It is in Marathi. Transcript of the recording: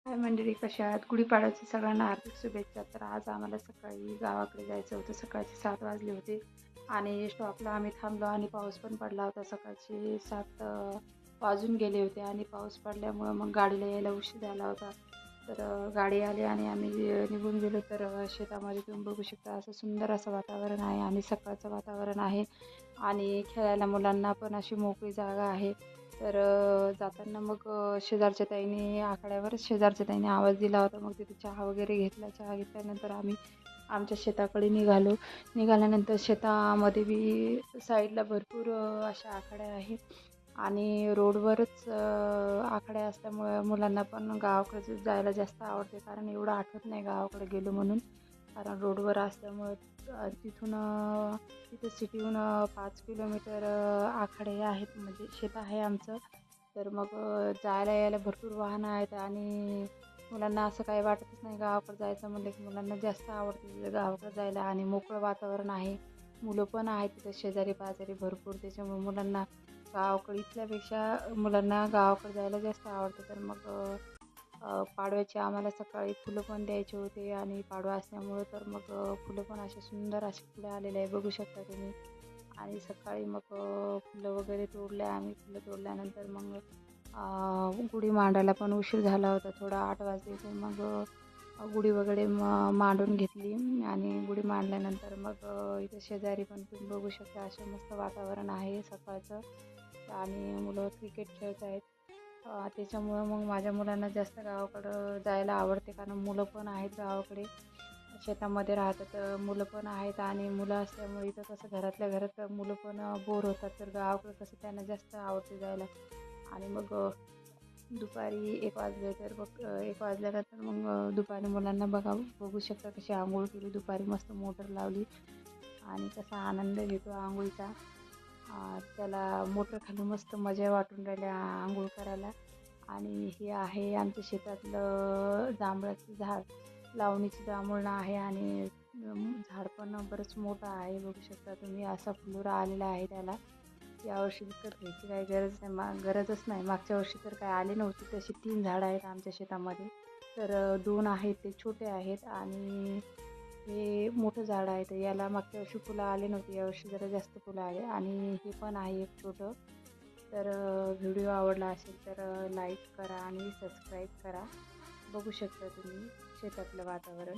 हाय मंडळी, कशा आहात? गुढीपाडव्याच्या सगळ्यांना हार्दिक शुभेच्छा. तर आज आम्हाला सकाळी गावाकडे जायचं होतं. सकाळचे 7 वाजले होते आणि स्टॉपला आम्ही थांबलो आणि पाऊस पण पडला होता. सकाळचे 7 वाजून गेले होते आणि पाऊस पडल्यामुळं मग गाडीला यायला उशीर झाला होता. तर गाडी आली आणि आम्ही निघून गेलो. तर शेतामध्ये तुम्ही बघू शकता असं सुंदर असं वातावरण आहे आणि सकाळचं वातावरण आहे आणि खेळायला मुलांना पण अशी मोकळी जागा आहे. तर जाताना मग शेजारच्या ताईने शेजारच्या ताईने आवाज दिला होता. मग तिथे चहा वगैरे घेतला. चहा घेतल्यानंतर आम्ही आमच्या शेताकडे निघालो. निघाल्यानंतर शेतामध्ये बी साईडला भरपूर अशा आखाड्या आहेत आणि रोडवरच आखाड्या असल्यामुळे मुलांना पण गावाकडे जायला जास्त आवडते. कारण एवढं आठवत नाही गावाकडे गेलो म्हणून. कारण रोडवर असल्यामुळं तिथून तिथे सिटीहून 5 किलोमीटर आखाडे आहेत, म्हणजे शेत आहे आमचं. तर मग जायला यायला भरपूर वाहनं आहेत आणि मुलांना असं काही वाटतच नाही. गावाकडे जायचं म्हणलं की मुलांना जास्त आवडते तिथं गावाकडे जायला आणि मोकळं वातावरण आहे. मुलं पण आहेत तिथं शेजारी पाजारी भरपूर. त्याच्यामुळे मुलांना गावाकडे इथल्यापेक्षा मुलांना गावाकडे जायला जास्त आवडतं. तर मग पाडव्याची आम्हाला सकाळी फुलं पण द्यायचे होते आणि पाडवा असल्यामुळं तर मग फुलं पण असे सुंदर असे फुलं आलेले आहे, बघू शकता तुम्ही. आणि सकाळी मग फुलं वगैरे तोडल्या आम्ही. फुलं तोडल्यानंतर मग गुढी मांडायला पण उशीर झाला होता थोडा, 8 वाजले. तर मग गुढी वगैरे मांडून घेतली आणि गुढी मांडल्यानंतर मग इथे शेजारी पण तुम्ही बघू शकता असं मस्त वातावरण आहे सकाळचं आणि मुलं क्रिकेट खेळत आहेत. त्याच्यामुळं मग माझ्या मुलांना जास्त गावाकडं जायला आवडते, कारण मुलं पण आहेत गावाकडे. शेतामध्ये राहतात मुलं पण आहेत आणि मुलं असल्यामुळे इथं कसं घरातल्या घरात मुलं पण बोर होतात. तर गावाकडे कसं त्यांना जास्त आवडते जायला. आणि मग दुपारी 1 वाजले तर मग 1 वाजल्यानंतर मग दुपारी मुलांना बघू शकता कशी आंघोळ केली दुपारी, मस्त मोटर लावली आणि कसा आनंद घेतो आंघोळीचा. त्याला मोटर खाली मस्त मजा वाटून राहिल्या आंघोळ करायला. आणि हे आहे आमच्या शेतातलं जांभळाचं झाड. लावणीची जांभूळ आहे आणि झाड पण बरंच मोठं आहे, बघू शकता तुम्ही. असा फुलोरा आलेला आहे त्याला. यावर्षी विकत घ्यायची काही गरजच नाही. मागच्या वर्षी तर काय आली नव्हती. तशी 3 झाडं आहेत आमच्या शेतामध्ये. तर 2 आहेत ते छोटे आहेत आणि हे मोठं झाड आहे. तर याला मागच्या वर्षी फुलं आले नव्हते, यावर्षी जरा जास्त फुलं आले. आणि हे पण आहे एक छोटं. तर व्हिडिओ आवडला असेल तर लाईक करा आणि सबस्क्राईब करा. बघू शकता तुम्ही शेतातलं वातावरण.